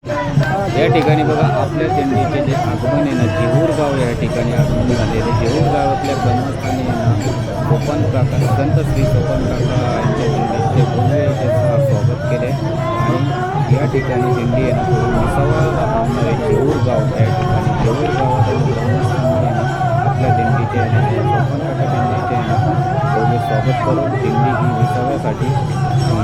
या ठिकाणी बघा आपल्या दिंडीचे जे आगमन आहे ना, जेऊर गाव या ठिकाणी आगमन झालेले. जेऊर गावातल्या ब्रह्मस्थानी आहे ना, सोपान काका संत श्री सोपान काका यांच्या दिंडीचे भव्य असे स्वागत केले. आणि या ठिकाणी दिंडी आहे ना, थोडं विसावाला थांबणारे जेऊर गाव या ठिकाणी जेऊर गावात आणि ब्रह्मस्थानी आहे ना, आपल्या दिंडीचे आहे ना, सोपान काका दिंडीचे आहे ना भव्य स्वागत करून दिंडी ही विसाव्यासाठी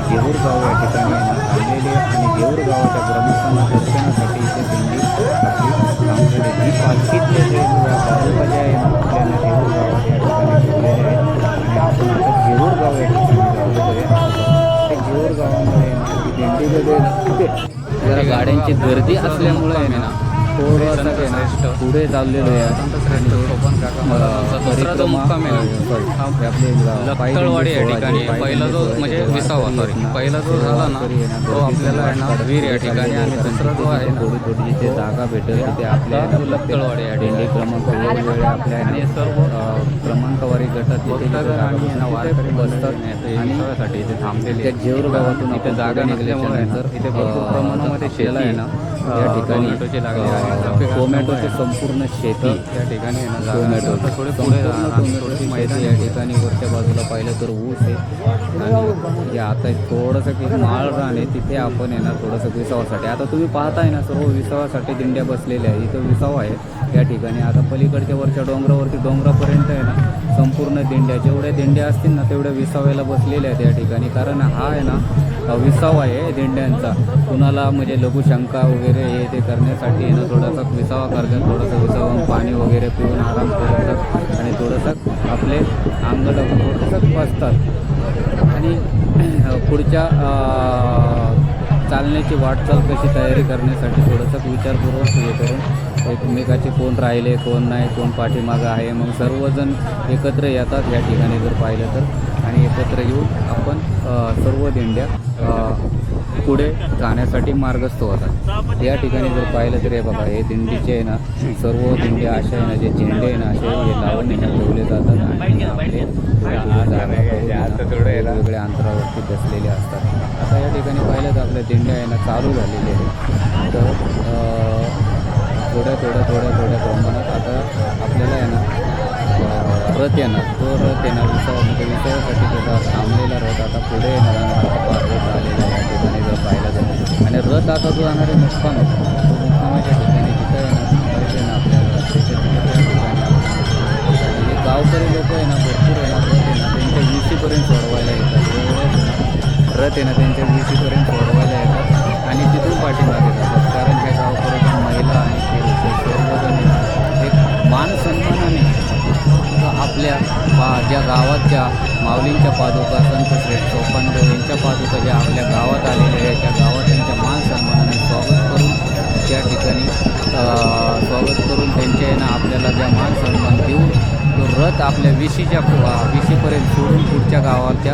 जेऊर गाव या ठिकाणी आहे ना थांबलेले. आणि जेऊर गावाच्या ब्रह्मस्थान दर्शनासाठी इथे दिंडी आपली थांबलेली. ही पालखीतले जे बाजूला जे आहे ना आपल्याला जेऊर गावात या ठिकाणी ठेवलेले आहेत. आणि आपण आता जेऊर गाव या ठिकाणी जाऊया. ते जेऊर गावामध्ये दिंडीमध्ये जरा गाड्यांची गर्दी असल्यामुळे आहे ना थोडंसं पुढे चाललेलो आहे. दुसरा जो मुक्काम आहे आपले लक्तळवाडी या ठिकाणी पहिला जो म्हणजे विसावा पहिला जो झाला ना तो आपल्याला आहे ना वीर या ठिकाणी. आणि दुसरा जो आहे ना थोडी थोडी जिथे जागा भेटेल तिथे आपल्या लक्तळवाडी या दिंडी क्रमांक वेगवेगळे आपल्या आणि सर्व क्रमांकवारी गटात आणि वारकरी बसतात आणि साठी इथे थांबलेले. त्या जेऊर गावातून इथे जागा नसल्यामुळे तर इथे भरपूर प्रमाणामध्ये शेती आहे ना या ठिकाणी टोमॅटोची लागली आहे. टोमॅटोची संपूर्ण शेती या ठिकाणी आहे ना टोमॅटो थोडे पुढे टोमॅटोची माहिती या ठिकाणी वरच्या बाजूला पाहिलं तर ऊस आहे. आणि जे आता थोडंसं की माळ रान आहे तिथे आपण आहे ना थोडंसं विसावासाठी आता तुम्ही पाहताय ना सर्व विसावासाठी दिंड्या बसलेल्या आहे. इथं विसावा आहे या ठिकाणी. आता पलीकडच्या वरच्या डोंगरावरती डोंगरापर्यंत आहे ना संपूर्ण दिंड्या जेवढ्या दिंड्या असतील ना तेवढ्या विसाव्याला बसलेल्या आहेत या ठिकाणी. कारण हा आहे ना विसावा आहे दिंड्यांचा. कुणाला म्हणजे लघुशंका वगैरे हे ते करण्यासाठी आहे ना थोडासा विसावा करतात. थोडंसं विसावा पाणी वगैरे पिऊन आराम करतात आणि थोडंसं आपले अंग टाकून थोडंसं बसतात. आणि पुढच्या चालण्याची वाटचाल कशी तयारी करण्यासाठी थोडंसं विचारपूर्वक हे करून एकमेकाचे कोण राहिले कोण नाही कोण पाठीमागं आहे मग सर्वजण एकत्र येतात या ठिकाणी जर पाहिलं तर. आणि एकत्र येऊन आपण सर्व दिंड्या पुढे जाण्यासाठी मार्गस्थ होतात. या ठिकाणी जर पाहिलं तर हे बघा हे दिंडीचे आहे ना सर्व दिंड्या अशा आहे ना जे झेंडे आहे ना असे हे लावून ठेवले जातात. आणि आपले वेगवेगळ्या अंतरावरती बसलेले असतात. आता या ठिकाणी पाहिलं तर आपल्या दिंड्या आहे ना चालू झालेले आहे. तर थोड्या प्रमाणात आता आपल्याला आहे ना रथ येणार. तो रथ येणार विसावासाठी त्याचा थांबलेला रथ आता पुढे येणार. रथ आलेला या ठिकाणी जर पाहिला जातो. आणि रथ आता जो जाणार आहे मुक्काम तो मुक्कामाच्या ठिकाणी जिथं आहे ना आपल्याला त्याच्या ठिकाणी हे गावकरी लोक आहे ना भरपूर आहे ना रथ आहे ना त्यांच्या विशीपर्यंत सोडवायला येतात. रथ आहे ना त्यांच्या विशीपर्यंत सोडवायला येतात आणि तिथून पाठीमागे जातात. कारण ह्या गावकऱ्याच्या महिला आणि सर्वजण एक मान सन्मानाने आपल्या ज्या गावाच्या माऊलींच्या पादुका संत श्रेष्ठ सोपानदेव यांच्या पादुका ज्या आपल्या गावात आलेल्या आहेत त्या गावात त्यांच्या मान सन्मानाने स्वागत करून त्या ठिकाणी स्वागत करून त्यांच्या ना आपल्याला ज्या मान सन्मान देऊन तो रथ आपल्या विशीपर्यंत सोडून पुढच्या गावाच्या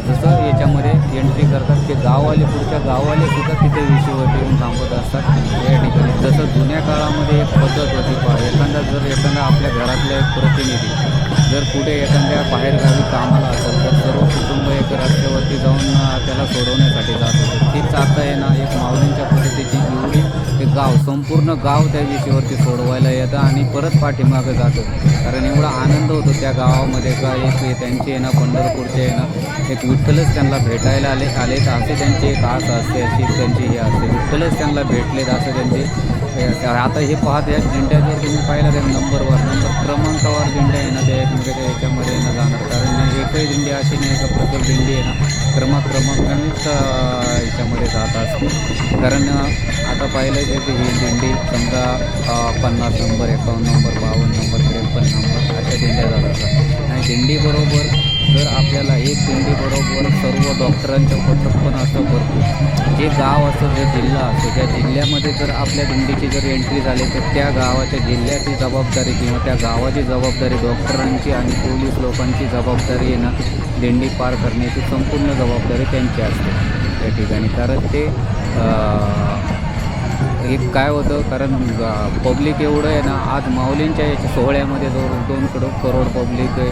जसं याच्यामध्ये एंट्री करतात ते गाववाले पुढच्या गाववाले सुद्धा तिथे विशीवर येऊन थांबत असतात. या ठिकाणी जसं जुन्या काळामध्ये एक पद्धत होती एखादा आपल्या घरातला एक प्रतिनिधी जर कुठे एखाद्या बाहेरगावी कामाला असेल तर सर्व कुटुंब एक रस्त्यावरती जाऊन त्याला सोडवण्यासाठी जात होते. तीच आता आहे ना एक माऊलींच्या पद्धतीची एवढी एक गाव संपूर्ण गाव त्या विषयावरती सोडवायला येतं आणि परत पाठीमागं जातो. कारण एवढा आनंद होतो त्या गावामध्ये का एक त्यांचे ना पंढरपूरचे आहे ना एक विठ्ठलच त्यांना भेटायला आलेत असे त्यांची एक आस असते. अशी त्यांची हे असते विठ्ठलच त्यांना भेटलेत असं त्यांचे. आता हे पाहत या दिंड्या जर तुम्ही पाहिलं तर नंबर क्रमांकावर दिंड्या आहे ना त्या एकमेकाच्या याच्यामध्ये ना जाणार. कारण एकही दिंडी अशी नाही का प्रत्येक दिंडी आहे ना क्रमांकानेच याच्यामध्ये जात असते. कारण आता पाहिलं की ही दिंडी समजा 50 नंबर 51 नंबर 52 नंबर 53 नंबर अशा दिंड्या जात असतात. आणि दिंडीबरोबर जर आपल्याला एक दिंडीबरोबर सर्व डॉक्टरांचं पथक पण असं भरपूर जे गाव असतं जे जिल्हा असतो त्या जिल्ह्यामध्ये जर आपल्या दिंडीची जर एंट्री झाली तर त्या गावाच्या जिल्ह्याची जबाबदारी किंवा त्या गावाची जबाबदारी डॉक्टरांची आणि पोलीस लोकांची जबाबदारी आहे ना दिंडी पार करण्याची संपूर्ण जबाबदारी त्यांची असते या ठिकाणी. कारण ते एक काय होतं, कारण पब्लिक एवढं आहे ना, आज माऊलींच्या याच्या सोहळ्यामध्ये जवळ 2 करोड पब्लिक आहे.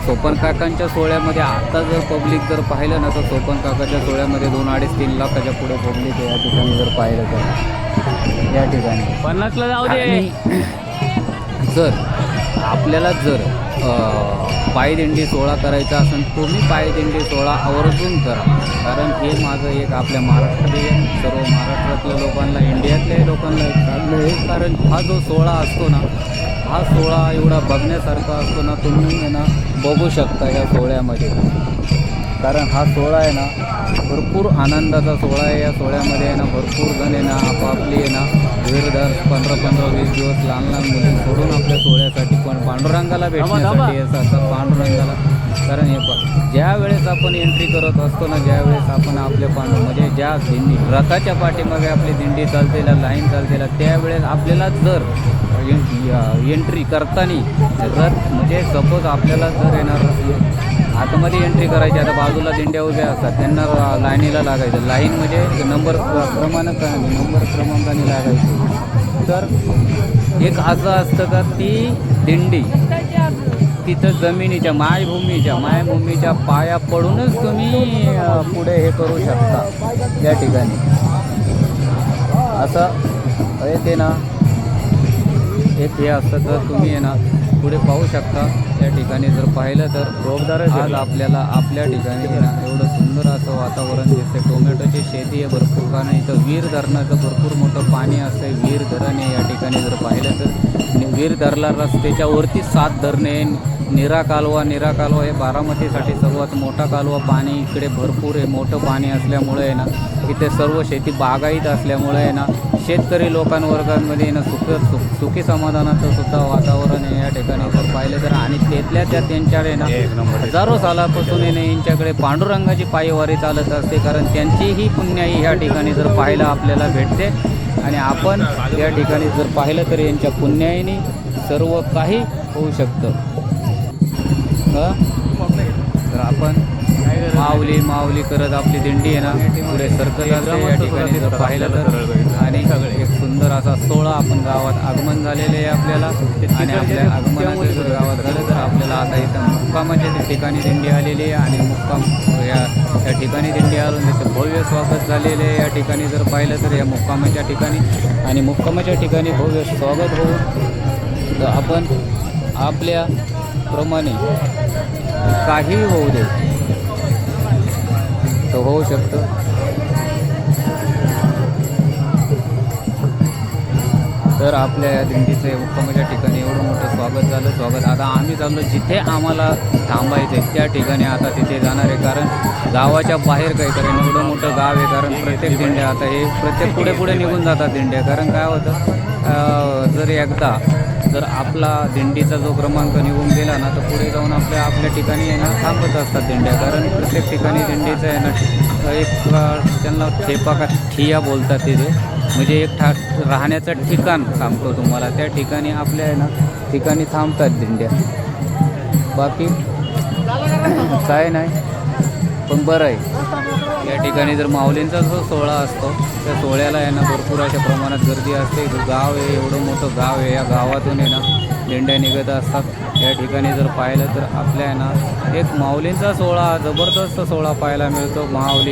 सोपन काकांच्या सोहळ्यामध्ये आता जर पब्लिक जर पाहिलं ना, तर सोपन काकाच्या सोहळ्यामध्ये 2-2.5-3 लाखाच्या पुढे पब्लिक आहे या ठिकाणी जर पाहिलं तर. या ठिकाणी 50ला जाऊ दे. आणि जर आपल्याला जर पायदिंडी सोहळा करायचा असेल, तुम्ही पायदिंडी सोहळा आवर्जून करा. कारण हे माझं एक आपल्या महाराष्ट्रातील सर्व महाराष्ट्रातल्या लोकांना, इंडियातल्या लोकांना एक सांगणं आहे. कारण हा जो सोहळा असतो ना, हा सोहळा एवढा बघण्यासारखा असतो ना, तुम्ही आहे ना बघू शकता या सोहळ्यामध्ये. कारण हा सोहळा आहे ना भरपूर आनंदाचा सोहळा आहे. या सोहळ्यामध्ये आहे ना भरपूर जण आहे ना आपापली आहे ना वीरधार 15-20 दिवस लहान मुली सोडून आपल्या सोहळ्यासाठी पण पांडुरंगाला भेटण्यासाठी असतात. पांडुरंगाला कारण हे पण ज्या वेळेस आपण एंट्री करत असतो ना, ज्या वेळेस आपण आपल्या म्हणजे ज्या दिंडी रथाच्या पाठीमागे आपली दिंडी चालतेला, लाईन चालतेला, त्यावेळेस आपल्याला जर एंट्री करताना रथ म्हणजे सपोज आपल्याला जर येणार आतमध्ये एंट्री करायची, आता बाजूला दिंड्या उभ्या असतात, त्यांना लाईनीला लागायचं. लाईन म्हणजे नंबर क्रमांकाने लागायचं. तर एक असं असतं का ती दिंडी तिथं जमिनीच्या मायभूमीच्या पाया पडूनच तुम्ही पुढे हे करू शकता. या ठिकाणी असं येते ना, एक हे असतं तर तुम्ही आहे ना पुढे पाहू शकता. या ठिकाणी जर पाहिलं तर आज आपल्याला आपल्या ठिकाणी ना एवढं सुंदर असं वातावरण दिसते. टोमॅटोची शेती आहे भरपूर, कारण इथं वीर धरणाचं भरपूर मोठं पाणी असतं. वीर धरण आहे या ठिकाणी जर पाहिलं तर. वीर धरला रस्त्याच्यावरती 7 धरणे, निरा कालवा हे बारामतीसाठी सर्वात मोठा कालवा. पाणी इकडे भरपूर आहे, मोठं पाणी असल्यामुळे आहे ना इथे सर्व शेती बागायत असल्यामुळे आहे ना शेतकरी लोकांवर्गांमध्ये ना सुखी समाधानाचं सुद्धा वातावरण आहे या ठिकाणी जर पाहिलं तर. आणि त्यातल्या त्यांच्याकडे ना हजारो सालापासून आहे ना यांच्याकडे पांडुरंगाची पायवारी चालत असते. कारण त्यांचीही पुण्याई ह्या ठिकाणी जर पाहायला आपल्याला भेटते. आणि आपण या ठिकाणी जर पाहिलं तर यांच्या पुण्याईने सर्व काही होऊ शकतं. तर आपण माऊली करत आपली दिंडी आहे ना पुढे सरकत असते या ठिकाणी जर पाहिलं तर. आणि एक सुंदर असा सोहळा आपण गावात आगमन झालेले आहे आपल्याला. आणि आपल्या आगमनाचं जर गावात झालं तर आपल्याला आता इथं मुक्कामाच्या ठिकाणी दिंडी आलेली आहे. आणि मुक्काम या ठिकाणी दिंडी आलं त्याचं भव्य स्वागत झालेलं आहे या ठिकाणी जर पाहिलं तर. या मुक्कामाच्या ठिकाणी आणि मुक्कामाच्या ठिकाणी भव्य स्वागत होऊन तर आपण आपल्या प्रमाणे काही होऊ दे तर होऊ शकतं. तर आपल्या या दिंडीचं मुक्कामाच्या ठिकाणी एवढं मोठं स्वागत. आता आम्ही चाललो जिथे आम्हाला थांबायचं आहे त्या ठिकाणी आता तिथे जाणार आहे. कारण गावाच्या बाहेर काही कारण एवढं मोठं गाव आहे. कारण प्रत्येक दिंड्या आता हे प्रत्येक पुढे निघून जातात दिंड्या. कारण काय होतं जर एकदा जर आपला दिंडीचा जो क्रमांक निघून गेला ना तर पुढे जाऊन आपल्या ठिकाणी येणं थांबत असतात दिंड्या. कारण प्रत्येक ठिकाणी दिंडीचं आहे ना एक त्यांना ठेपा का ठिया बोलतात तिथे, म्हणजे एक राहण्याचं ठिकाण सांगतो तुम्हाला. त्या ठिकाणी आपल्या आहे ना ठिकाणी थांबतात दिंड्या. बाकी काय नाही, पण बरं आहे. या ठिकाणी जर माऊलींचा जो सोहळा असतो त्या सोहळ्याला आहे ना भरपूर अशा प्रमाणात गर्दी असते. गाव आहे, एवढं मोठं गाव आहे. या गावातून आहे ना दिंड्या निघत असतात. या ठिकाणी जर पाहिलं तर आपल्या आहे ना एक माऊलींचा सोहळा, जबरदस्त सोहळा पाहायला मिळतो. माऊली.